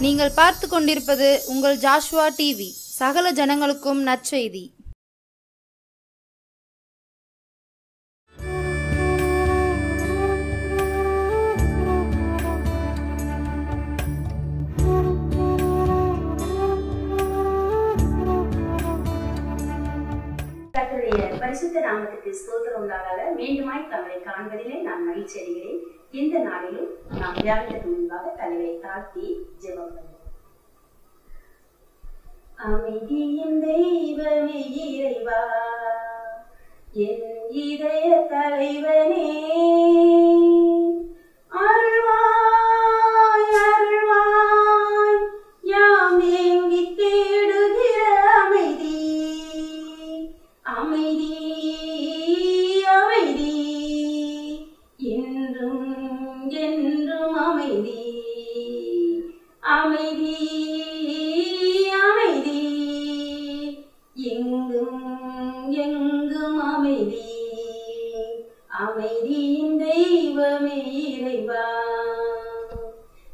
நீங்கள் பார்த்து கொண்டிருப்பது உங்கள் ஜாஷுவா டிவி. சகல ஜனங்களுக்கும் நற்செய்தி. பரிசுத்த நாமத்துக்கு ஸ்தோத்திரம் உண்டாக. மீண்டுமாய் தங்களை காண்பதிலே நான் மகிழ்ச்சி அடைகிறேன். இந்த நாளிலும் நாம் தியானத்துக்கு முன்பாக தலையை தாழ்த்தி ஜெபம் பண்ணுவோம். அமைதியின் தெய்வமே இறைவா, என் இதய தலைவனே, அருள்வாய் அருள்வாய் யாம் ஏங்கி தேடுகிற அமைதி, அமைதி அமைதி என்றும் என்றும் அமைதி, அமைதி அமைதி எங்கும் எங்கும் அமைதி, அமைதியின் தெய்வமே இறைவா.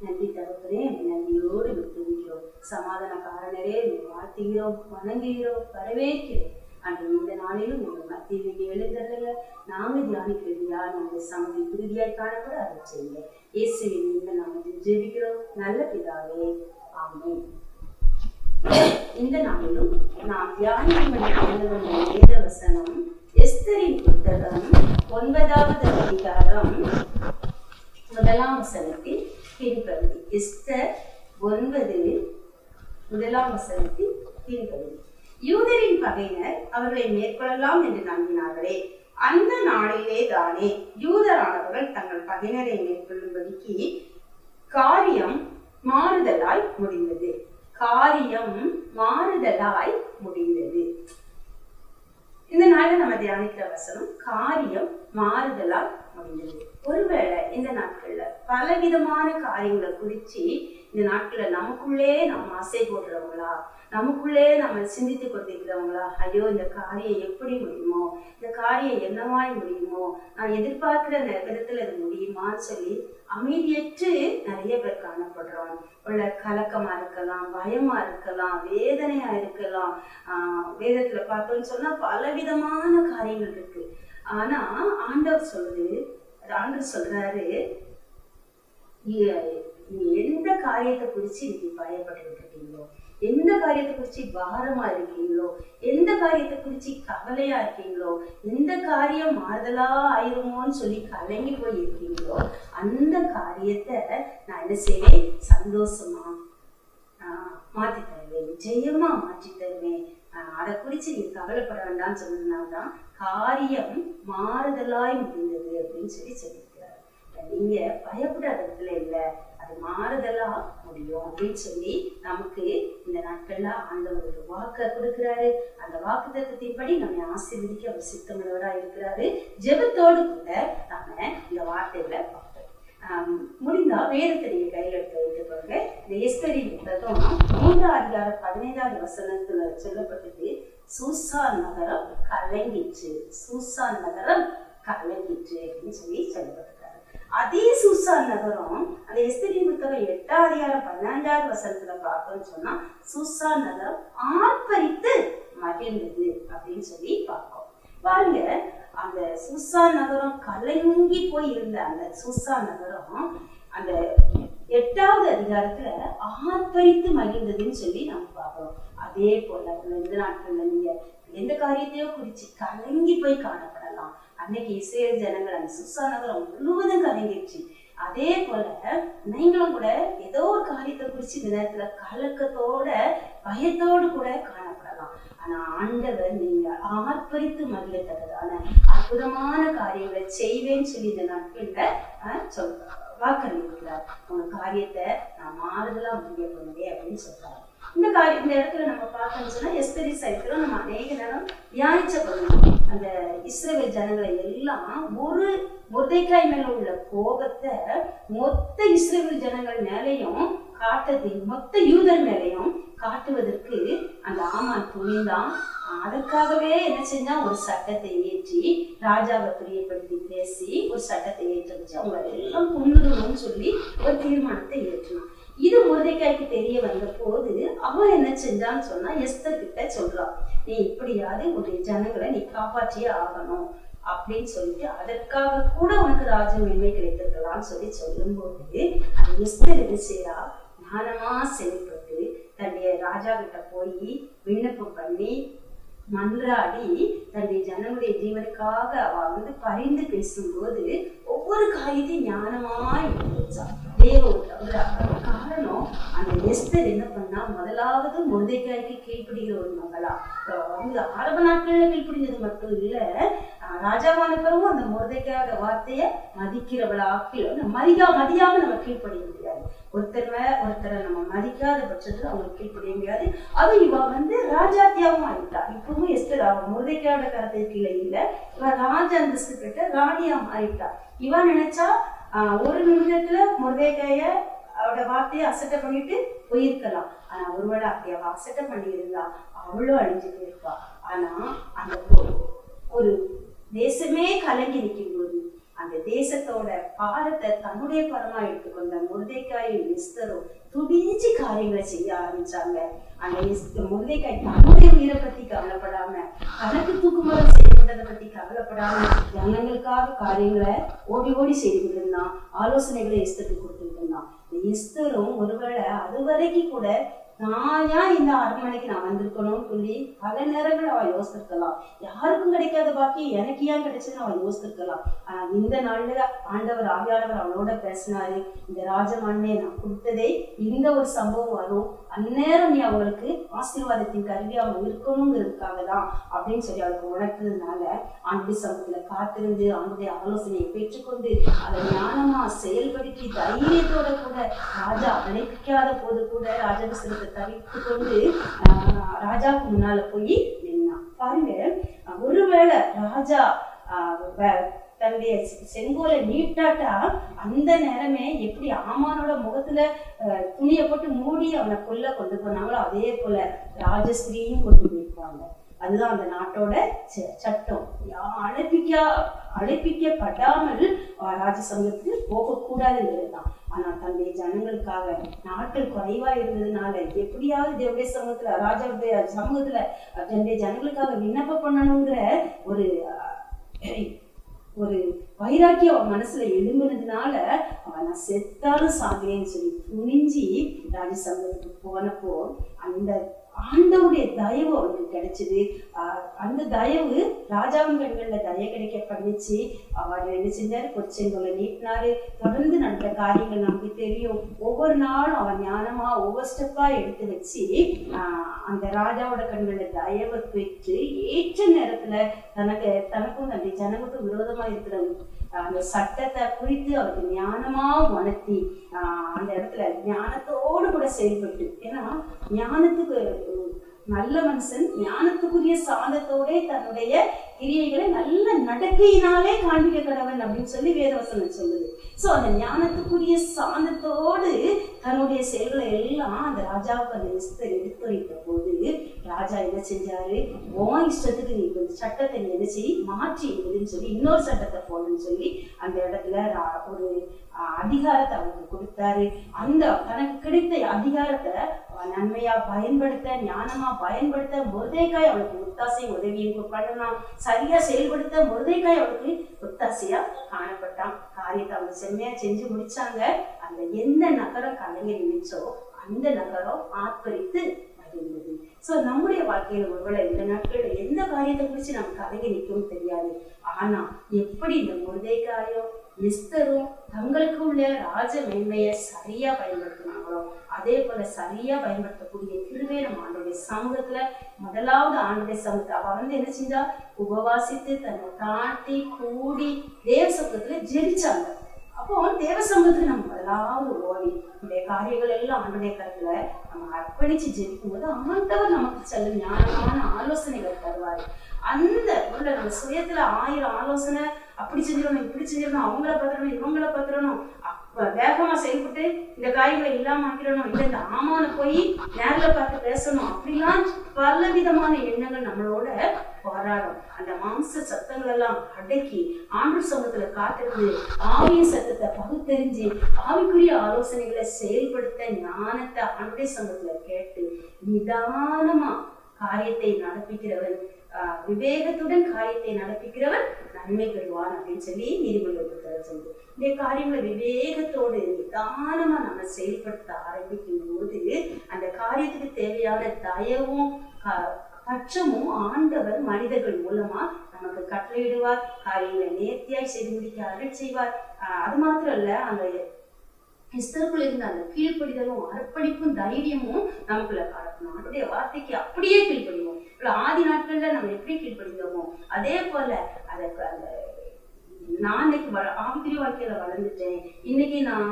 நன்றி தகப்பனே, நன்றியோடு விட்டுகிறோம். சமாதான காரணரே வாழ்த்துகிறோம், வணங்குகிறோம், வரவேற்கிறோம். அன்று இந்த நாளிலும் உங்கள் மத்தியில் எழுந்தருங்க. நாங்கள் தியானிக்கிறதா நம்முடைய சமதி உறுதியாய் காணப்பட அதை செய்யுங்க. இயேசுவின் இந்த நாமத்தில் ஜெபிக்கிறோம் நல்ல பிதாவே, ஆமென். இந்த நாளிலும் நாம் தியானிக்கும் வேத வசனம் எஸ்தரின் புத்தகம் 9வது அதிகாரம் 1ஆம் வசனத்தில் பின்பகுதி. எஸ்தர் 9 1ஆம் வசனத்தில் பின்பகுதி. யூதரின் பகையினர் அவர்களை மேற்கொள்ளலாம் என்று நம்பினார்களே, அந்த நாளிலே தானே யூதரானவர்கள் தங்கள் பகையினரை மேற்கொள்ளும்படிக்கு காரியம் மாறுதலாய் முடிந்தது. காரியம் மாறுதலாய் முடிந்தது. இந்த நாளில் நம்ம தியானிக்கிற வசனம் காரியம் மாறுதலால் முடிந்தது. ஒருவேளை இந்த நாட்கள்ல பலவிதமான காரியங்களை குறிச்சு இந்த நாட்கள்ல நமக்குள்ளே நம்ம ஆசை போடுறவங்களா, நமக்குள்ளே நம்ம சிந்தித்து கொண்டிருக்கிறவங்களா, ஐயோ இந்த காரியம் எப்படி முடியுமோ, இந்த காரியம் என்னவாய் முடியுமோ, நான் எதிர்பார்க்கிற விதத்துல இது முடியுமான்னு சொல்லி அமைதியற்று நிறைய பேர் காணப்படுறோம். உள்ள கலக்கமா இருக்கலாம், பயமா இருக்கலாம், வேதனையா இருக்கலாம். வேதத்துல பார்த்தோம்னு சொன்னா பலவிதமான காரியங்கள் இருக்கு. ஆனா ஆண்டவர் சொல்றாரு, எந்த காரியத்தை குறிச்சு நீங்க பயப்பட்டு இருக்கீங்களோ, எந்த காரியத்தை குறிச்சு பாரமா இருக்கீங்களோ, எந்த காரியத்தை குறிச்சு கவலையா இருக்கீங்களோ, எந்த காரியம் மாறுதலா ஆயிருமோன்னு சொல்லி கலங்கி போய் இருக்கீங்களோ, அந்த காரியத்தை நான் என்ன செய்வேன், சந்தோஷமா மாற்றி தருவேன், ஜெயமா மாற்றி தருவேன், அதை குறிச்சு நீ கவலைப்பட வேண்டாம்னு சொன்னதுனால்தான் காரியம் மாறுதலாய் முடிந்தது அப்படின்னு சொல்லியிருக்கிறார். நீங்க பயப்படாததுல இல்ல, அது மாறுதலா முடியும் அப்படின்னு சொல்லி நமக்கு இந்த நாட்கள்ல ஆண்டவர் ஒரு வாக்க கொடுக்கிறாரு. அந்த வாக்கு தத்துவத்தின்படி நம்ம ஆசீர்வதிக்க அவர் சித்தமுள்ளவரா இருக்கிறாரு. ஜெபத்தோடு கூட நம்ம இந்த வார்த்தைகளை பார்ப்போம். முடிந்தா வேதத்தை நீங்க கையில் எடுத்து வைத்துக்கொள்ளுங்க. இந்த எஸ்தரின் புத்தகம் 3ஆம் அதிகாரம் 15வது வசனத்துல சொல்லப்பட்டது, சூசான் நகரம் கலங்கிற்று, சூசான் நகரம் கலங்கிற்று அப்படின்னு சொல்லி சொல்லப்பட்டிருக்காரு. அதே சூசான் நகரம் அந்த எஸ்தரின் புத்தகம் 8ஆம் அதிகாரம் 14வது வசனத்துல பார்த்தோம்னு சொன்னா சூசான் நகரம் ஆர்ப்பரித்து மகிழ்ந்தது அப்படின்னு சொல்லி பார்ப்போம். பாருங்க, அந்த சூசான் நகரம் கலங்கி போய் இருந்த அந்த சூசான் நகரம் அந்த 8வது அதிகாரத்துல ஆர்ப்பரித்து மகிழ்ந்ததுன்னு சொல்லி நம்ம பார்க்கிறோம். அதே போல இந்த நாட்கள்ல நீங்க எந்த காரியத்தையோ குறிச்சு கலங்கி போய் காணப்படலாம். அன்னைக்கு இஸ்ரேல் ஜனங்கள் அந்த சூசா நகரம் முழுவதும் கலங்கிடுச்சு. அதே போல நீங்களும் கூட ஏதோ ஒரு காரியத்தை குறிச்சு இந்த நேரத்துல கலக்கத்தோட பயத்தோடு கூட காணப்படலாம். ஆனா ஆண்டவர் நீங்க ஆர்ப்பரித்து மகிழத்தக்கதான அற்புதமான காரியங்களை செய்வேன்னு சொல்லி இந்த நாட்கள்ல வாக்களிக்கிறார். உங்க காரியத்தை நான் மாறுதலா முடிய பண்ணுவேன் அப்படின்னு சொல்றாரு. இந்த இடத்துல நம்ம பார்த்தோம்னு சொன்னா எஸ்தரி சரித்திரம் நம்ம அநேக நேரம் தியானிச்ச பண்ணணும். அந்த இஸ்ரவேல் ஜனங்களை எல்லாம் ஒரு மொர்தெக்காய் மேல உள்ள கோபத்தை மொத்த இஸ்ரவேல் ஜனங்கள் மேலையும் மொத்த யூதர் மேலையும் காட்டுவதற்கு அந்த ஆமான் துணிந்தான். அதற்காகவே என்ன செஞ்சா ஒரு சட்டத்தை ஏற்றி ராஜாவை பிரியப்படுத்தி பேசி ஒரு சட்டத்தை ஏற்றி வச்சு அவங்க எல்லாம் கொண்டுடணும்னு சொல்லி ஒரு தீர்மானத்தை ஏற்றினான். இது மொர்தெகாய்க்கு தெரிய வந்த போது அவன் என்ன செஞ்சான்னு சொன்னா எஸ்தர் கிட்ட சொல்றான், நீ இப்படியாவது உன்னுடைய ஜனங்களை நீ காப்பாற்றியே ஆகணும் அப்படின்னு சொல்லிட்டு அதற்காக கூட உனக்கு ராஜ மேன்மை கிடைத்திருக்கலாம்னு சொல்லி சொல்லும் போது அந்த எஸ்தர் என்ன செய்யறா, ஞானமா செயல்பட்டு தன்னுடைய ராஜா கிட்ட போய் விண்ணப்பம் பண்ணி மன்றாடி தன்னுடைய ஜனங்களுடைய ஜீவனுக்காக அவ பரிந்து பேசும்போது ஒவ்வொரு காரியத்தையும் ஞானமாய் வச்சா. காரணம் அந்த எஸ்தர் என்ன பண்ணா, முதலாவது மொர்தெகாய்க்கு கீழ்ப்படுகிற ஒரு மகளா ஆரம்ப நாட்கள்ல கீழ்ப்படிஞ்சது மட்டும் இல்ல, ராஜாவான பிறகும் அந்த மொர்தெகாயோட வார்த்தைய மதிக்கிறவளா மதியாம நம்ம கீழ்ப்படிய முடியாது. ஒருத்தரை நம்ம மதிக்காத பட்சத்துல அவங்களுக்கு கீழ்ப்படிய முடியாது. அது இவ ராஜாத்தியாவும் ஆயிட்டா. இப்பவும் எஸ்தர் மொர்தெகாயோட கருத்துக்கு இல்ல, இவ ராஜ அந்தஸ்து பெற்ற ராணியா மாறிட்டா. இவ நினைச்சா ஒரு நிமிடத்துல மொர்தெகாய அவரோட வார்த்தையை அசட்டை பண்ணிட்டு போயிருக்கலாம். ஆனா ஒருவேளை அப்படி அவ அசட்டை பண்ணியிருந்தா அவளும் அழிஞ்சு போயிருப்பா. ஆனா அந்த ஒரு தேசமே கலங்கி நிற்கும் போது அந்த தேசத்தோட பாரத்தை தன்னுடைய பரமா எடுத்துக்கொண்ட மொர்தெகாயும் எஸ்தரும் துடிஞ்சு காரியங்களை செய்ய ஆரம்பிச்சாங்க. அந்த மொர்தெகாய் தன்னுடைய உயிரை பத்தி கவலைப்படாம, கணக்கு தூக்குமரம் செய்யப்பட்டதை பத்தி கவலைப்படாம ஜனங்களுக்காக காரியங்களை ஓடி ஓடி செய்துட்டு இருந்தான். ஆலோசனைகளை எஸ்தருக்கு கொடுத்துட்டு இருந்தான். எஸ்தரும் ஒருவேளை அது வரைக்கும் கூட நான் ஏன் இந்த அரண்மனைக்கு நான் வந்திருக்கணும்னு சொல்லி பல நேரங்கள் அவ யோசித்திருக்கலாம். யாருக்கும் கிடைக்காத பாக்கி எனக்கு ஏன் கிடைச்சதுன்னு அவ யோசித்திருக்கலாம். ஆனா இந்த நாள்ல ஆண்டவர் ஆவியானவர் அவளோட பேசினாரு, இந்த ராஜமண்ணே நான் கொடுத்ததே இந்த ஒரு சம்பவம் வரும், அந்நேரம் நீ அவங்களுக்கு ஆசீர்வாதத்தின் கருவி அவன் இருக்கணுங்கிறதுக்காக தான் அப்படின்னு சொல்லி அவளுக்கு உணர்த்ததுனால ஆண்டுடைய சமூகத்துல காத்திருந்து ஆண்டுடைய ஆலோசனையை பெற்றுக்கொண்டு அதை ஞானமா செயல்படுத்தி தைரியத்தோட கூட ராஜா அழைப்பிக்காத போது கூட ராஜபுஸ்தகத்தை தவிர்த்து கொண்டு ராஜாவுக்கு முன்னால போய் நின்னான். பாருங்க, ஒருவேளை ராஜா தன்னுடைய செங்கோலை நீட்டாட்டா அந்த நேரமே எப்படி ஆமானோட முகத்துல துணியை போட்டு மூடி அவனை கொண்டு போனாங்களோ அதே போல ராஜஸ்திரியும் கொண்டு போயிருப்பாங்க. அதுதான் அந்த நாட்டோட சட்டம். அழைப்பிக்கப்படாமல் ராஜசங்கத்துக்கு போகக்கூடாதுங்கிறதுதான். ஆனா தன்னுடைய ஜனங்களுக்காக நாட்கள் குறைவா இருந்ததுனால எப்படியாவது தேவடைய சமூகத்துல ராஜாவுடைய சமூகத்துல தன்னுடைய ஜனங்களுக்காக விண்ணப்பம் பண்ணணுங்கிற ஒரு வைராக்கியம் அவன் மனசுல எழும்புனதுனால நான் செத்தாலும் சாகிறேன்னு சொல்லி துணிஞ்சி ராஜசங்கத்துக்கு போனப்போ அந்த ஆண்டவுடைய தயவு அவனுக்கு கிடைச்சது. அந்த தயவு ராஜாவின் கண்கள்ல தய கிடைக்க பண்ணிச்சு. அவர் என்ன செஞ்சாரு, பொற்செங்கோலை நீட்டினாரு. தொடர்ந்து நடந்த காரியங்கள் நமக்கு தெரியும். ஒவ்வொரு நாளும் அவன் ஞானமா ஒவ்வொரு ஸ்டெப்பா எடுத்து வச்சு அந்த ராஜாவோட கண்கள்ல தயவை பெற்று ஏற்ற நேரத்துல தனக்கும் தன்னுடைய ஜனங்களுக்கும் விரோதமா இருக்கிற அந்த சட்டத்தை குறித்து அவருக்கு ஞானமா உணர்த்தி அந்த இடத்துல ஞானத்தோடு கூட செயல்பட்டு, ஏன்னா ஞானத்துக்கு நல்ல மனுஷன் ஞானத்துக்குரிய சாந்தத்தோட தன்னுடைய கிரியைகளை நல்ல நடக்கையினாலே காண்பிக்க கடவன் அப்படின்னு சொல்லி வேதவசனம் சொல்லுது. சோ அந்த ஞானத்துக்குரிய சாந்தத்தோடு தன்னுடைய செயல்களை எல்லாம் அந்த ராஜாவுக்கு அந்த எஸ்தர் எடுத்து வைத்த போது ராஜா என்ன செஞ்சாரு, உன் இஷ்டத்துக்கு நீ கொஞ்சம் சட்டத்தை நீ என்ன செய்ய மாற்றி எழுதுன்னு சொல்லி இன்னொரு சட்டத்தை போடுன்னு சொல்லி அந்த இடத்துல ஒரு அதிகாரத்தை அவனுக்கு கொடுத்தாரு. அந்த தனக்கு கிடைத்த அதிகாரத்தை நன்மையா பயன்படுத்த, ஞானமா பயன்படுத்த மொர்தெகாய் அவளுக்கு ஒத்தாசை உதவியும் பண்ணலாம். சரியா செயல்படுத்த மொர்தெகாய் அவளுக்கு ஒத்தாசையா காணப்பட்டான். காரியத்தை அவங்க செம்மையா செஞ்சு முடிச்சாங்க. அந்த எந்த நகரம் கலங்கி நினைச்சோ அந்த நகரம் ஆர்ப்பரித்து மகிழ்ந்தது. சோ நம்முடைய வாழ்க்கையில ஒருவேளை இந்த நாட்கள் எந்த காரியத்தை குறிச்சு நமக்கு கலங்கி நிற்கவும் தெரியாது. ஆனா எப்படி இந்த மொர்தெகாயும் எஸ்தரும் தங்களுக்கு உள்ள ராஜ மேன்மையை சரியா பயன்படுத்தினாங்களோ அதே போல சரியா பயன்படுத்தக்கூடிய கிருபை நம்ம ஆண்டுடைய சமூகத்துல முதலாவது ஆண்டுடைய சமூகத்தை அவ என்ன செஞ்சா, உபவாசித்து தன்னை காட்டி கூடி தேவ சமூகத்துல ஜெபிச்சாங்க. அப்போ தேவ சமூகத்துல நம்ம முதலாவது ஓடி இந்த காரியங்கள் எல்லாம் ஆண்டுடைய கருத்துல நம்ம அர்ப்பணிச்சு ஜெபிக்கும் போது ஆண்டவர் நமக்கு சில ஞானமான ஆலோசனைகள் தருவாரு. அந்த உள்ள நம்ம சுயத்துல 1000 ஆலோசனை, அப்படி செஞ்சிடணும், இப்படி செஞ்சிடணும், அவங்கள பாத்துடணும், இவங்கள பாத்துடணும், வேகமா செயல்பட்டு இந்த காரியங்களை இல்லாம ஆக்கிடணும், இல்ல இந்த ஆமான போய் நேர்ல பார்த்து பேசணும், அப்படிலாம் பல விதமான எண்ணங்கள் நம்மளோட போராடும். அந்த மாம்ச சத்தங்கள் எல்லாம் அடக்கி ஆண்டு சமூகத்துல காத்திருந்து ஆவியின் சத்தத்தை பகுத்தறிஞ்சு ஆவிக்குரிய ஆலோசனைகளை செயல்படுத்த ஞானத்தை ஆண்டுடைய சமூகத்துல கேட்டு நிதானமா காரியத்தை நடப்பிக்கிறவன், விவேகத்துடன் காரியத்தை நடப்பிக்கிறவன் நன்மை பெறுவான் அப்படின்னு சொல்லி நீதிமன்ற புத்தகம் சொல்லுது. இந்த காரியங்களை விவேகத்தோடு நிதானமா நம்ம செயல்படுத்த ஆரம்பிக்கும் போது அந்த காரியத்துக்கு தேவையான தயவும் பட்சமும் ஆண்டவர் மனிதர்கள் மூலமா நமக்கு கட்டளையிடுவார். காரியங்களை நேர்த்தியாய் செய்து முடிக்க அருள் செய்வார். அது மாத்திரம் இல்ல, அந்த எஸ்தருக்குள்ள இருந்த அந்த கீழ்ப்படிதலும் அர்ப்பணிப்பும் தைரியமும் நமக்குள்ள காட்டணும். அவருடைய வார்த்தைக்கு அப்படியே கீழ்ப்படிவோம். ஆதி நாட்கள்ல நம்ம எப்படி கீழ்ப்படிந்தோமோ அதே போல அதற்கு அந்த நான் இன்னைக்கு ஆவிக்குரிய வாழ்க்கையில வளர்ந்துட்டேன், இன்னைக்கு நான்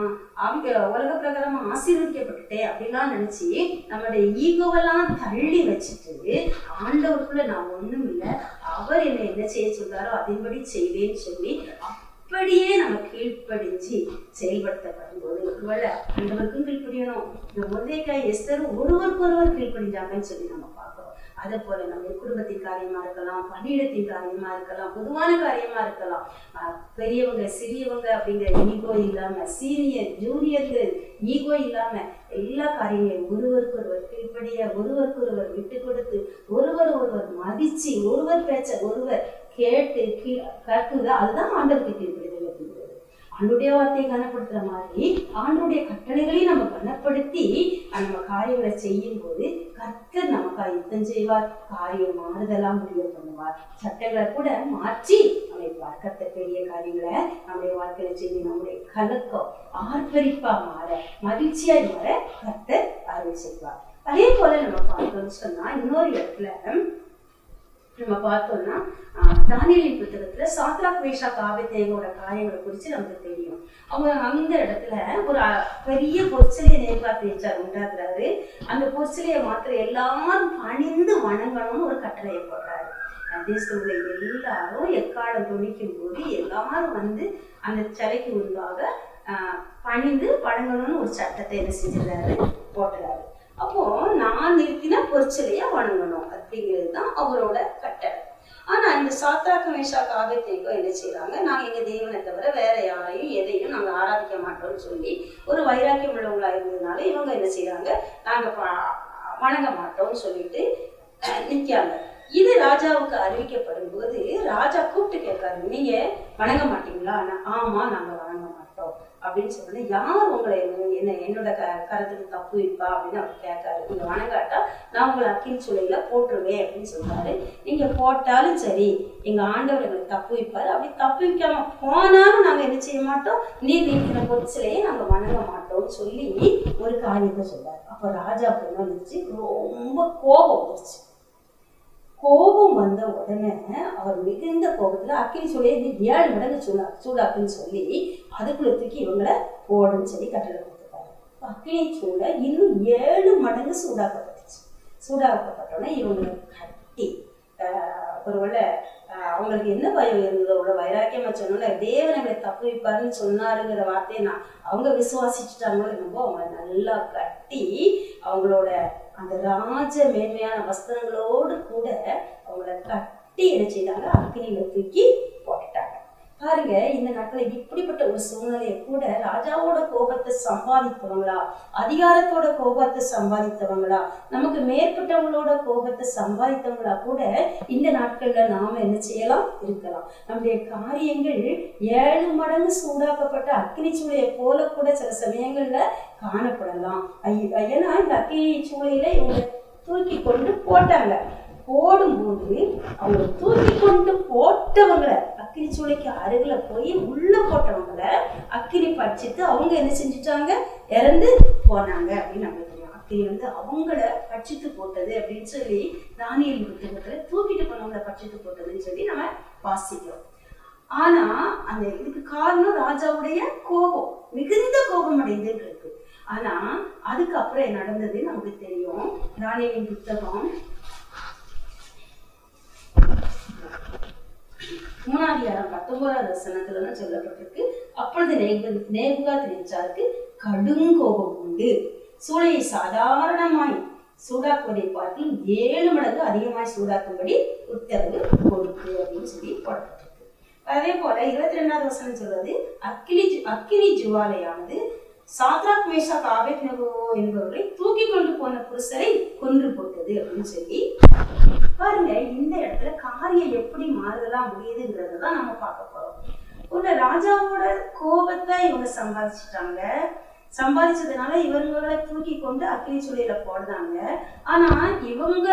உலக பிரகாரமா ஆசீர்வதிக்கப்பட்டுட்டேன் அப்படிலாம் நினைச்சு நம்மளுடைய ஈகோவெல்லாம் தள்ளி வச்சுட்டு ஆண்டவருக்குள்ள நான் ஒண்ணும் இல்லை, அவர் என்னை என்ன செய்ய சொல்றாரோ அதன்படி செய்வேன்னு சொல்லி அப்படியே நம்ம கீழ்ப்படிஞ்சு செயல்படுத்தப்படும் போது ஒருவேளை ஆண்டவருக்கும் கீழ்ப்படியணும். இந்த மொர்தெகாய் எஸ்தரும் ஒருவருக்கு ஒருவர் கீழ்ப்படிஞ்சாங்கன்னு சொல்லி நம்ம பார்க்கிறோம். அதே போல நம்ம குடும்பத்தின் காரியமா இருக்கலாம், பணியிடத்தின் காரியமா இருக்கலாம், பொதுவான காரியமா இருக்கலாம், பெரியவங்க சிறியவங்க அப்படிங்கிற ஈகோ இல்லாம, சீனியர் ஜூனியர்கள் ஈகோ இல்லாம எல்லா காரியங்களையும் ஒருவருக்கு ஒருவர் கீழ்ப்படிய, ஒருவருக்கு ஒருவர் விட்டு கொடுத்து, ஒருவர் ஒருவர் மதிச்சு, ஒருவர் பேச்ச ஒருவர் கேட்டு கற்குதா, அதுதான் ஆண்டவருக்கு கீழ்ப்படிதல் அப்படிங்கிறது. ஆண்டுடைய வார்த்தையை கனப்படுத்துற மாதிரி ஆண்டுடைய கட்டளைகளையும் நம்ம கனப்படுத்தி நம்ம காரியங்களை செய்யும் போது கர்த்தர் நமக்கு யுத்தம் செய்வார், காரியம் மாறுதெல்லாம் முடிவு பண்ணுவார், சட்டங்களை கூட மாற்றி அமைப்பார். கர்த்தர் பெரிய காரியங்களை நம்முடைய வாழ்க்கையில செய்து நம்முடைய கலக்கம் ஆர்ப்பரிப்பா மாற, மகிழ்ச்சியாய் மாற கர்த்தர் அருள் செய்வார். அதே போல நம்ம பார்த்தோம்னு சொன்னா இன்னொரு இடத்துல நம்ம பார்த்தோம்னா தானியேலின் புத்தகத்துல சாத்ராக் மேஷாக் ஆபேத்நேகோவோட காரியங்களை குறிச்சு நமக்கு தெரியும். அவங்க அந்த இடத்துல ஒரு பெரிய பொற்சிலையை நேர்கார்த்தியார் உண்டாக்குறாரு. அந்த பொற்சிலையை மாத்திர எல்லாரும் பணிந்து வணங்கணும்னு ஒரு கட்டளையை போடுறாரு. தேசத்துல உள்ள எல்லாரும் எக்காலம் துணிக்கும் போது எல்லாரும் வந்து அந்த சிலைக்கு முன்பாக பணிந்து வணங்கணும்னு ஒரு சட்டத்தை என்ன செஞ்சிடறாரு, போட்டுறாரு. அப்போ நான் நிறுத்தின பொற்சிலையா வணங்கணும் அப்படிங்கிறது தான் அவரோட கட்டளை. ஆனா இந்த சாத்ராக் மேஷாக் ஆபேத்நேகோ என்ன செய்யறாங்க, நாங்க எங்க தேவனை தவிர வேற யாரையும் எதையும் நாங்க ஆராதிக்க மாட்டோம்னு சொல்லி ஒரு வைராக்கியம் உள்ளவங்களா இருந்ததுனால இவங்க என்ன செய்யறாங்க, நாங்க வணங்க மாட்டோம்னு சொல்லிட்டு நிக்காங்க. இது ராஜாவுக்கு அறிவிக்கப்படும் போது ராஜா கூப்பிட்டு கேட்காரு, நீங்க வணங்க மாட்டீங்களா? ஆமா நாங்க வணங்க மாட்டோம் அப்படின்னு சொன்னா, யார் உங்களை என்ன என்னோட கருத்துக்கு தப்பு வைப்பா அப்படின்னு அவர் கேட்காரு. நீங்க வணங்காட்டா நான் உங்களை அக்கின் சூளையில போட்டுருவேன் அப்படின்னு சொல்றாரு. நீங்க போட்டாலும் சரி, எங்க ஆண்டவர் எங்களுக்கு தப்பு வைப்பாரு, அப்படி தப்பு வைக்காம போனாலும் நாங்க என்ன செய்ய மாட்டோம், நீர் நீக்கிற பொருட்சிலையே நாங்க வணங்க மாட்டோம்னு சொல்லி ஒரு காரியத்தை சொல்றாரு. அப்ப ராஜாவுக்கு என்ன வந்துச்சு, ரொம்ப கோபம் வந்துருச்சு. கோபம் வந்த உடனே அவர் மிகுந்த கோபத்துல அக்கினி சூளையை 7 மடங்கு சூடாக்குன்னு சொல்லி அதுக்குள்ள தூக்கி இவங்களை போடுன்னு சொல்லி கட்டளை கொடுத்துருக்காரு. அக்கினி சூளை இன்னும் 7 மடங்கு சூடாக்கப்பட்டுச்சு. சூடாக்கப்பட்டோடனே இவங்களை கட்டி ஒருவேளை அவங்களுக்கு என்ன பயம் இருந்ததோ, அவ்வளோ வைராக்கியமா சொன்னோம்னா தேவன் எங்களை தப்பு வைப்பாருன்னு சொன்னாருங்கிற வார்த்தையை அவங்க விசுவாசிச்சுட்டாங்களோ என்னமோ அவங்களை நல்லா கட்டி அவங்களோட அந்த ராஜ மேன்மையான வஸ்திரங்களோடு கூட அவங்கள கட்டி என்ன செய்தாங்க, அக்கினியில தூக்கி போட்டுட்டாங்க. பாருங்க, இந்த நாட்களை இப்படிப்பட்ட ஒரு சூழ்நிலையை கூட ராஜாவோட கோபத்தை சம்பாதித்தவங்களா, அதிகாரத்தோட கோபத்தை சம்பாதித்தவங்களா, நமக்கு மேற்பட்டவங்களோட கோபத்தை சம்பாதித்தவங்களா கூட இந்த நாட்கள்ல நாம என்ன செய்யலாம், இருக்கலாம். நம்முடைய காரியங்கள் 7 மடங்கு சூடாக்கப்பட்ட அக்கினி சூளையை போல கூட சில சமயங்கள்ல காணப்படலாம். ஏன்னா இந்த அக்கினி சூளையில இவங்க தூக்கி கொண்டு போட்டாங்க. போடும்போது அவங்க தூக்கி கொண்டு போட்டவங்களை அக்கினி சூளைக்கு அருகில போய் உள்ள போட்டவங்களை அக்கினி பட்சித்து அவங்க என்ன செஞ்சுட்டாங்க, இறந்து போனாங்க அப்படின்னு நமக்கு தெரியும். அக்கினி அவங்கள பட்சித்து போட்டது அப்படின்னு சொல்லி தானியேல் புத்தகத்துல தூக்கிட்டு போனவங்களை பட்சித்து போட்டதுன்னு சொல்லி நம்ம வாசிக்கிறோம். ஆனா அந்த இதுக்கு காரணம் ராஜாவுடைய கோபம், மிகுந்த கோபம் அடைந்துட்டு இருக்கு. ஆனா அதுக்கப்புறம் நடந்தது நமக்கு தெரியும். தானியேலின் புத்தகம் 3ஆம் 19வது வசனத்துல சொல்லப்பட்டிருக்கு. அப்பொழுது நேபுகாத்நேச்சாருக்கு கடும் கோபம் உண்டு, சூளையை சாதாரணமாய் சூடாக்குவதை பார்த்து 7 மடங்கு அதிகமாய் சூடாக்கும்படி உத்தரவு கொடுத்து அப்படின்னு சொல்லி போடப்பட்டிருக்கு. அதே போல 22வது வசனம் சொல்றது, அக்கினி ஜுவாலையானது சாத்ராக் மேஷாக் ஆபேத்நேகோ என்பவர்களை தூக்கி கொண்டு போன புருஷரை கொன்று போட்டது அப்படின்னு சொல்லி பாருங்க. இந்த இடத்துல காரியம் எப்படி மாறுதலா முடியுதுங்கிறதான் நம்ம பார்க்க போறோம். ஒரு ராஜாவோட கோபத்தை இவங்க சம்பாதிச்சதுனால இவங்களை தூக்கி கொண்டு அக்கினி சூளையில போடுறாங்க. ஆனா இவங்க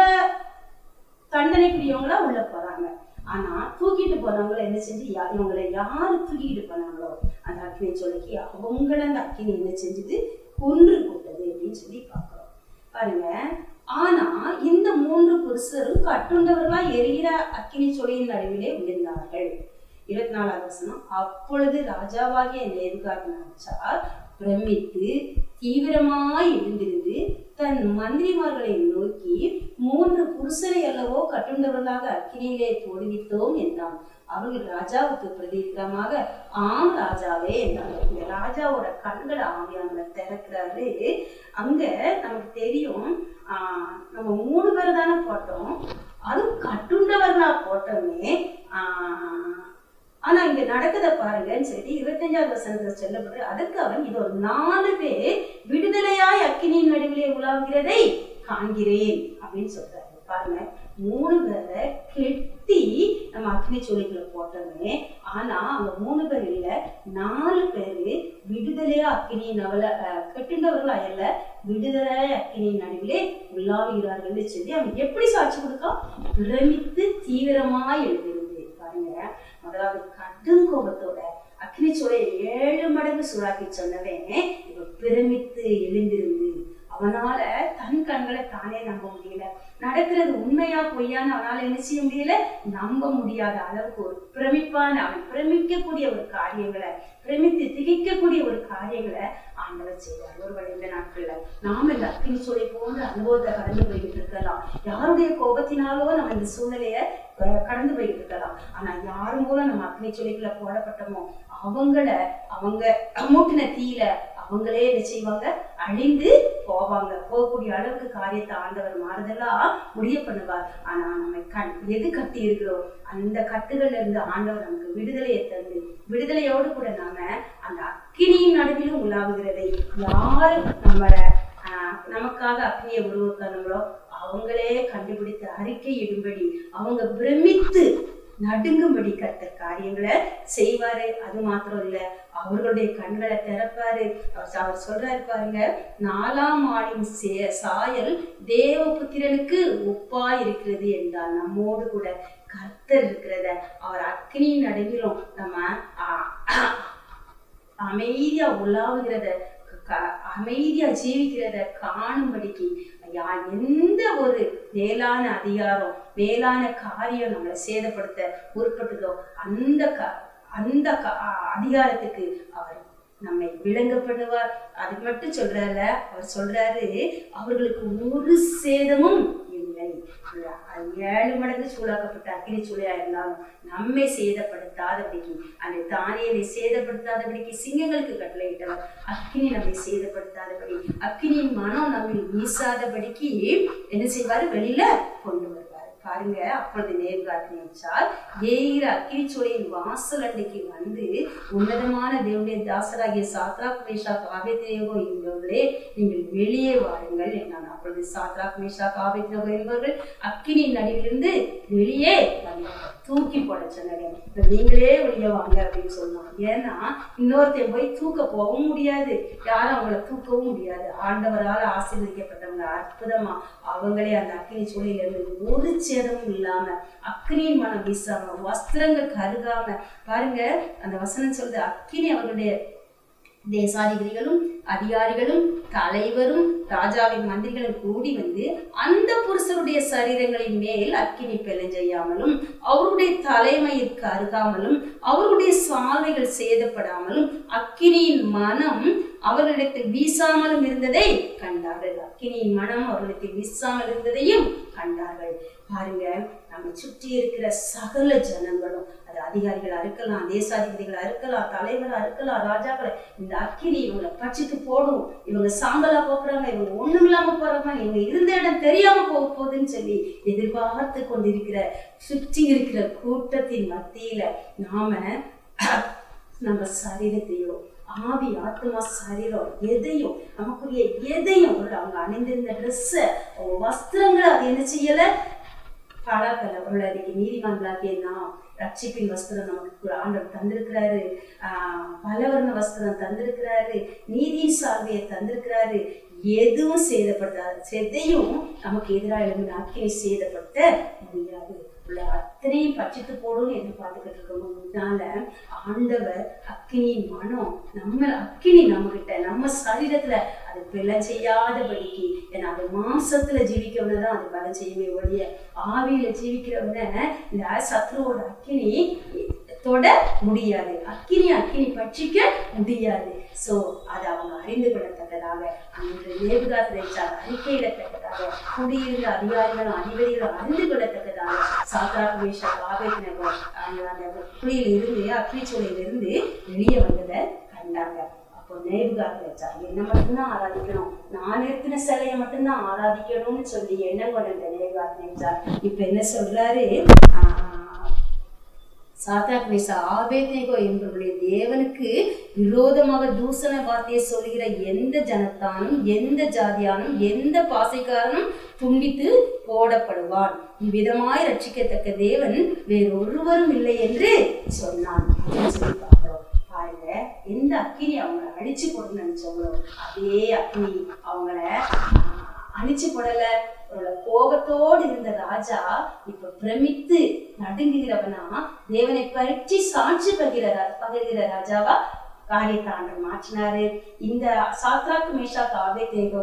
தண்டனைக்குரியவங்களா உள்ள போறாங்க. ஆனா தூக்கிட்டு போனவங்களை என்ன செஞ்சு இவங்களை யாரு தூக்கிட்டு போனாங்களோ அந்த அக்கினி சூளைக்கு அவங்கள அந்த அக்கினி என்ன செஞ்சது, கொன்று போட்டது அப்படின்னு சொல்லி பாக்குறோம் பாருங்க. ஆனா இந்த 3 புருஷரும் கட்டுண்டவர்களா எரிகிற அக்கினி சூளையின் நடுவிலே விழுந்தார்கள். 24வது வசனம், அப்பொழுது ராஜாவாகிய நேபுகாத்நேச்சார் பிரமித்து தீவிரமாய் எழுந்திருந்து தன் மந்திரிமார்களை நோக்கி, 3 புருஷரை அல்லவோ கட்டுண்டவர்களாக அக்கினியிலே போடுவித்தோம் என்றான். அவர்கள் ராஜாவுக்கு பிரதித்திரமாக, ஆம் ராஜாவே என்றாங்க. இந்த ராஜாவோட கண்களை ஆவியானவரை திறக்கிறாரு. அங்க நமக்கு தெரியும், நம்ம 3 பேர் தானே போட்டோம், அதுவும் கட்டுண்டவர்களா போட்டோமே. ஆனா இங்க நடக்கத பாருங்கன்னு சொல்லி 25வது வசனத்துல சொல்லப்படுது. அதற்கு அவன், இதோ 4 பேர் விடுதலையாய் அக்கினியின் நடுவிலே உலாவுகிறதை காண்கிறேன் அப்படின்னு சொல்றாரு. பாருங்க, 3 பேரை கெட்டி நம்ம அக்கினி சூளைக்குள்ள போட்டோமே. ஆனா அவங்க 3 பேர் இல்ல, 4 பேரு விடுதலையா அக்கினியின் கெட்டுண்டவர்களா இல்ல, விடுதலை அக்கினியின் நடுவிலே உள்ளாவுகிறார்கள் சொல்லி அவன் எப்படி சாட்சி கொடுக்கா, பிரமித்து தீவிரமாய் எழுதிருந்து. பாருங்க, முதலாவது கடும் கோபத்தோட அக்கினி சூளையை 7 மடங்கு சூடாக்கி சொன்னவன் இப்ப பிரமித்து எழுந்திருந்து, அவனால தன் கண்களை தானே நம்ப முடியல. நடக்கிறது உண்மையா பொய்யான்னு அவனால என்ன செய்ய முடியல, நம்ப முடியாத அளவுக்கு ஒரு பிரமிப்பான, அவன் பிரமிக்கக்கூடிய ஒரு காரியங்களை, பிரமித்து திகைக்கக்கூடிய ஒரு காரியங்களை ஆண்டவர் செய்தார். ஒருவேளை இந்த நாட்கள்ல நாம இந்த அக்கினி சூளை போன்ற அனுபவத்தை கடந்து போய்கிட்டு இருக்கலாம். யாருடைய கோபத்தினாலோ நம்ம இந்த சூழ்நிலைய கடந்து போய்கிட்டு இருக்கலாம். ஆனா யாரு மூலம் நம்ம அக்கினி சூளைக்குள்ள போடப்பட்டோமோ அவங்க மூட்டின தீயில அவங்களே என்ன செய்வாங்க, அழிந்து போவாங்க. போகக்கூடிய அளவுக்கு காரியத்தை ஆண்டவர் மாறுதலா முடிய பண்ணுவார். ஆனா நம்ம எது கட்டி இருக்கிறோம், அந்த கட்டுகள்ல இருந்து ஆண்டவர் நமக்கு விடுதலையை தந்து, விடுதலையோடு கூட நாம அந்த அக்கினியின் நடுவிலும் உலாவுகிறதை யாரு நமக்காக அக்னியை உருவாக்கணுங்களோ அவங்களே கண்டுபிடித்து அறிக்கையிடும்படி, அவங்க பிரமித்து நடுங்கும்படி கர்த்தர் காரியங்களை செய்வாரு. அது மாத்திரம் இல்ல, அவர்களுடைய கண்களை திறப்பாரு. அவர் சொல்றாரு பாருங்க, 4ஆம் ஆணின் சாயல் தேவபுத்திரனுக்கு ஒப்பா இருக்கிறது என்றால் நம்மோடு கூட கர்த்தர் இருக்கிறத, அவர் அக்னியின் நடுவிலும் நம்ம அமைதியா உலாவுகிறத, அமைதியா ஜீவிக்கிறத காணும்படிக்கு எந்த ஒரு மேலான அதிகாரம், மேலான காரியம் நம்மளை சேதப்படுத்த முற்பட்டதோ அந்த அதிகாரத்துக்கு அவர் நம்மை விளங்கப்படுவார். அது மட்டும் சொல்றாருல, அவர் சொல்றாரு அவர்களுக்கு ஒரு சேதமும் இல்லை. 7 மடங்கு சூடாக்கப்பட்ட அக்கினி சூளையா இருந்தாலும் நம்மை சேதப்படுத்தாதபடிக்கு, அந்த தானியலை சேதப்படுத்தாதபடிக்கு சிங்கங்களுக்கு கட்டளையிட்டவர். அக்கினி நம்மை சேதப்படுத்தாதபடி, அக்கினியின் மனம் நம்மை வீசாதபடிக்கு என்ன செய்வாரு, வெளியில கொண்டு வருவார். பாருங்க, அப்பொழுது நேபுகாத்நேச்சார் ஏகிற அக்கினி சூளையின் வாசல் அண்டைக்கு வந்து, உன்னதமான தேவனுடைய தாசராகிய சாத்ராக் மேஷாக் ஆபேத்நேகோ என்பவர்களே, நீங்கள் வெளியே வாருங்கள் என்றான். அப்பொழுது சாத்ராக் மேஷாக் ஆபேத்நேகோ என்பவர்கள் அக்கினியின் நடுவிலிருந்து வெளியே வந்தார்கள். தூக்கி போட சொன்னாங்க. நீங்களே வெளியே வாங்க அப்படின்னு சொன்னாங்க. ஏன்னா இன்னொருத்தையும் போய் தூக்க போகவும் முடியாது, யாரும் அவங்களை தூக்கவும் முடியாது. ஆண்டவரால் ஆசீர்வதிக்கப்பட்டவங்க அற்புதமா அவங்களே அந்த அக்கினி சூளையில இருந்து ஒரு சேதமும் இல்லாம, அக்கினியின் மனம் வீசாம, வஸ்திரங்கள் கருகாம, பாருங்க அந்த வசனம் சொல்றது, அக்கினி அவர்களுடைய தேசாதிபதிகளும் அதிகாரிகளும் தலைவரும் ராஜாவின் மந்திரிகளும் கூடி வந்து அந்த புருஷருடைய சரீரங்களின் மேல் அக்கினி பெலஞ்செய்யாமலும், அவருடைய தலைமையிற்கு அருகாமலும், அவருடைய சாலைகள் சேதப்படாமலும், அக்கினியின் மனம் அவர்களிடத்தில் வீசாமலும் இருந்ததை கண்டார்கள். அக்கினியின் மனம் அவர்களிடத்தில் வீசாமல் இருந்ததையும் கண்டார்கள். பாருங்க, நம்ம சுற்றி இருக்கிற சகல ஜனங்களும், அது அதிகாரிகளா இருக்கலாம், தேசாதிபதிகளா இருக்கலாம், தலைவரா இருக்கலாம், ராஜாக்கள், இந்த அக்கினி இவங்களை பச்சிட்டு போடும், இவங்க சாம்பலா போக்குறாங்க, இவங்க ஒண்ணும் இல்லாம போறாங்க, இவங்க இருந்த இடம் தெரியாம போக போகுதுன்னு சொல்லி எதிர்பார்த்து கொண்டிருக்கிற சுற்றி இருக்கிற கூட்டத்தின் மத்தியில நம்ம சரீரத்தையோ ஆவி ஆத்மா சரீரம் எதையும் நமக்குரிய எதையும் அவங்க அணிந்திருந்த ட்ரெஸ் வஸ்திரங்களை அது என்ன செய்யல பாழாக்கல. அவர்களுக்கு நீதிமான்களாகிய நாம் ரட்சிப்பின் வஸ்திரம் நமக்கு ஆண்டவர் தந்திருக்கிறாரு, பலவர்ண வஸ்திரம் தந்திருக்கிறாரு, நீதியின் சால்வையை தந்திருக்கிறாரு. எதுவும் சேதப்படுத்தாது, எதையும் நமக்கு எதிராக எழுந்து அக்கினி சேதப்படுத்த முடியாது. அத்தனையும் பச்சிட்டு போடும்னு எதிர்பார்த்துக்கிட்டு இருக்கோம்னால ஆண்டவர் அக்கினியின் மனம் அக்கினி நம்ம கிட்ட நம்ம சரீரத்துல அது பிழை செய்யாதபடிக்கு, ஏன்னா அது மாம்சத்துல ஜீவிக்கிறவனதான் அது பலம் செய்யுமே ஒழிய ஆவியில ஜீவிக்கிறவன இந்த சத்ருவோட அக்கினி தொட முடியாது, அக்கினி பட்சிக்க முடியாது. சோ அதை அவங்க அறிந்து கொள்ளத்தக்கதாக அன்று நேபுகாத்நேச்சார் அறிக்கையிடத்தக்கதாக குடியிருந்த அதிகாரிகளும் அதிபதிகளும் அறிந்து கொள்ளத்தக்கதாக சாத்ராக் மேஷாக் ஆபேத்நேகோ அந்த குழியில இருந்து அக்கினி சூளையில இருந்து வெளியே வந்ததை கண்டாங்க. அப்போ நேபுகாத்நேச்சார் என்ன மட்டும்தான் ஆராதிக்கணும், நான் இருக்கிற சிலையை மட்டும்தான் ஆராதிக்கணும்னு சொல்லி எண்ணம் கொண்ட நேபுகாத்நேச்சார் இப்ப என்ன சொல்றாரு, சாத்ராக் மேஷாக் ஆபேத்நேகோ என்பவருடைய தேவனுக்கு விரோதமாக தூசண வார்த்தையை சொல்லுகிற எந்த ஜனத்தானும் எந்த ஜாதியானும் எந்த பாசைக்காரனும் துண்டித்து போடப்படுவான். இவ்விதமாய் ரட்சிக்கத்தக்க தேவன் வேறொருவரும் இல்லை என்று சொன்னான் அப்படின்னு சொல்லி பார்க்கிறோம். பாருங்க, எந்த அக்கினி அவங்களை அழிச்சு போடணும்னு நினைச்சவங்களோ அதே அக்கினி அவங்கள அழிச்சு போடல. கோபத்தோடு இருந்த ராஜா இப்ப பிரமித்து நடுங்குகிறவனா தேவனை பற்றி சாட்சி பகிர்கிற ராஜாவா காரியத்தை ஆண்டவர் மாற்றினாரு. இந்த சாத்ராக் மேஷாக் ஆபேத்நேகோ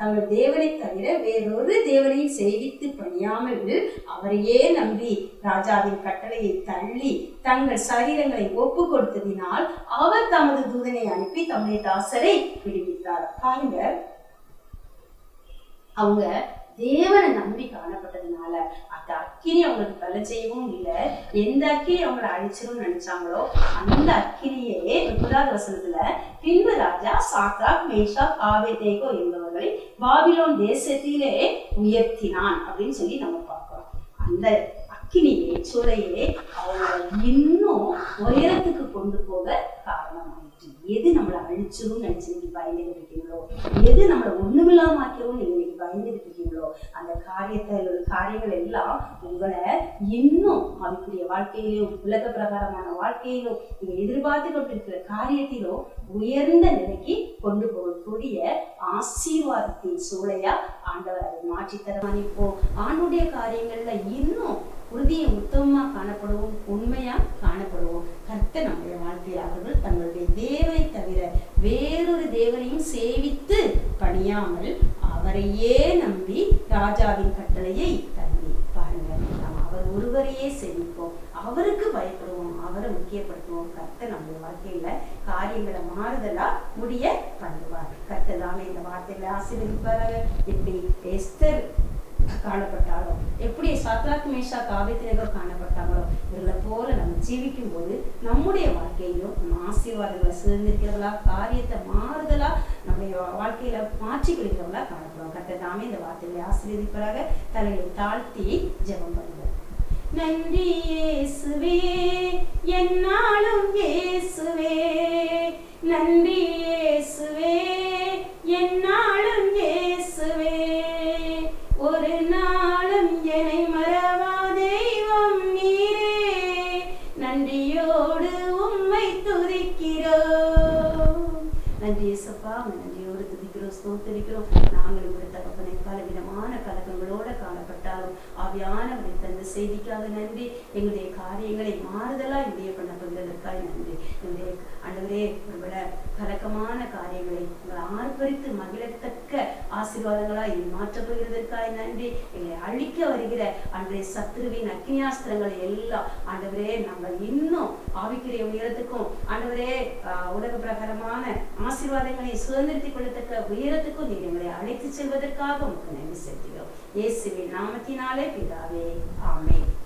தங்கள் தேவனை தவிர வேறொரு தேவனையும் சேவித்து பணியாமல் அவரையே நம்பி ராஜாவின் கட்டளையை தள்ளி தங்கள் சரீரங்களை ஒப்பு கொடுத்ததினால் அவர் தமது தூதனை அனுப்பி தம்முடைய தாசரை விடுவித்தார். பாருங்க, அவங்க தேவனை நம்பி காணப்பட்டதுனால அந்த அக்கினி அவங்களுக்கு பல செய்யவும் இல்லை. எந்த அக்கினி அவங்களை அழிச்சிடும் நினைச்சாங்களோ அந்த அக்கினியே 9வது வசனத்துல பின்பு ராஜா சாத்ராக் மேஷாக் ஆபேத்நேகோ என்பவர்களை பாபிலோன் தேசத்திலே உயர்த்தினான் அப்படின்னு சொல்லி நம்ம பார்க்கிறோம். அந்த அக்கினியே சூளையே அவங்களை இன்னும் உயரத்துக்கு கொண்டு போக காரணமாயிற்று. எது நம்மளை அழிச்சிடும் நினைச்சு நீங்க பயந்துகிட்டு இருக்கீங்களோ, எது நம்மளை ஒண்ணுமில்லாம ஆக்கிறோம் நீங்க இன்னைக்கு பயந்துகிட்டு இருக்கீங்களோ, அந்த காரியங்கள் எல்லாம் உங்களை இன்னும் அதுக்குரிய வாழ்க்கையிலும் உலக பிரகாரமான வாழ்க்கையிலும் நீங்க எதிர்பார்த்து கொண்டிருக்கிற காரியத்திலும் உயர்ந்த நிலைக்கு கொண்டு போகக்கூடிய ஆசீர்வாதத்தின் சூளையா ஆண்டவர் அதை மாற்றி தருவான். இப்போ ஆண்டுடைய காரியங்கள்ல இன்னும் உறுதியை உத்தமமா காணப்படுவோம், உண்மையா காணப்படுவோம். கர்த்தர் நம்முடைய வாழ்க்கையில் அவர்கள் தங்களுடைய தேவனை தவிர வேறொரு தேவனையும் சேவித்து பணியாமல் அவரையே நம்பி ராஜாவின் கட்டளையை தள்ளி பாருங்க, நாம் அவர் ஒருவரையே சேவிப்போம், அவருக்கு பயப்படுவோம், அவரை முக்கியப்படுத்துவோம். கர்த்தர் நம்முடைய வாழ்க்கையில காரியங்களை மாறுதலா முடிய பண்ணுவார். கர்த்தர் தானே இந்த வார்த்தையில ஆசீர்வதிப்பார்கள். எப்படி எஸ்தர் காணப்பட்டாலும், எப்படி சாத்ராக் மேஷாக் ஆபேத்நேகோ காணப்பட்டாங்களோ, இவர்களை போல நம்ம ஜீவிக்கும் போது நம்முடைய வாழ்க்கையிலும் நம்ம ஆசீர்வாதங்களை சேர்ந்திருக்கிறவங்களா, காரியத்தை மாறுதலா நம்முடைய வாழ்க்கையில மாற்றி கொள்கிறவங்களா காணப்படுவோம். கர்த்தர் தாமே இந்த வார்த்தைகளை ஆசீர்வதிப்பதாக. தலையை தாழ்த்தி ஜெபம் பண்ணுவோம். நன்றி இயேசுவே, என்னாலும் இயேசுவே, நன்றி இயேசுவே, என்னாலும் இயேசுவே, ஒரு நாளும் என்னை மறவா தெய்வம் நீரே, நன்றியோடு உம்மை துதிக்கிறோம். நன்றி இயேசுப்பா, நன்றியோடு துதிக்கிறோம், ஸ்தோத்திரிக்கிறோம். நாங்கள் உடைய தகப்பனை பல விதமான கலக்கங்களோட காணப்பட்டாலும் ஆவியானவரை தந்த செய்திக்காக நன்றி. எங்களுடைய காரியங்களை மாறுதலா இந்திய பண்ண பகிர்ந்ததற்காக நன்றி. எங்களுடைய ஆண்டவரே, ஒருவேளை கலக்கமான காரியங்களை உங்களை ஆர்ப்பரித்து மகிழத்தக்க ஆசீர்வாதங்களாய் மாற்றப் போகிறதற்காய் நன்றி. எங்களை அழிக்க வருகிற அன்றைய சத்துருவின் அக்னியாஸ்திரங்களை எல்லாம் ஆண்டவரே நாங்கள் இன்னும் ஆவிக்குரிய உயரத்துக்கும் ஆண்டவரே உலக பிரகாரமான ஆசீர்வாதங்களை சுதந்திரத்திக் கொள்ளத்தக்க உயரத்துக்கும் நீர் எங்களை அழைத்து செல்வதற்காக உங்களுக்கு நன்றி செலுத்துகிறோம். இயேசுவின் நாமத்தினாலே பிதாவே, ஆமென்.